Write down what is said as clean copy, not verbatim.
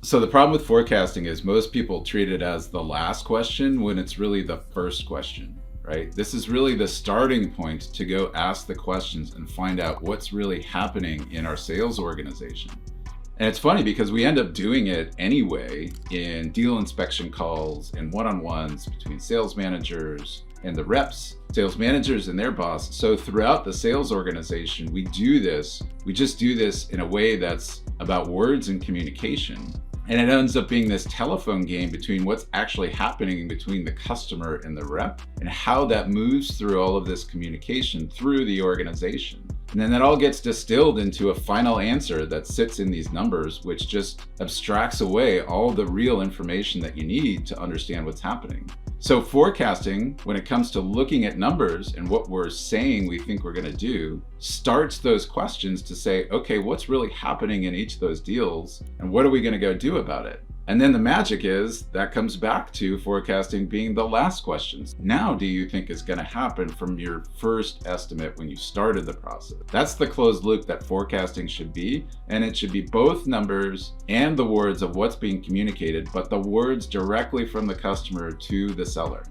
So the problem with forecasting is most people treat it as the last question when it's really the first question, right? This is really the starting point to go ask the questions and find out what's really happening in our sales organization. And it's funny because we end up doing it anyway in deal inspection calls and one-on-ones between sales managers and the reps, sales managers and their boss. So throughout the sales organization, we just do this in a way that's about words and communication. And it ends up being this telephone game between what's actually happening between the customer and the rep and how that moves through all of this communication through the organization. And then that all gets distilled into a final answer that sits in these numbers, which just abstracts away all the real information that you need to understand what's happening. So forecasting, when it comes to looking at numbers and what we're saying we think we're going to do, starts those questions to say, okay, what's really happening in each of those deals and what are we going to go do about it? And then the magic is that comes back to forecasting being the last questions. Now, do you think is going to happen from your first estimate when you started the process? That's the closed loop that forecasting should be. And it should be both numbers and the words of what's being communicated, but the words directly from the customer to the seller.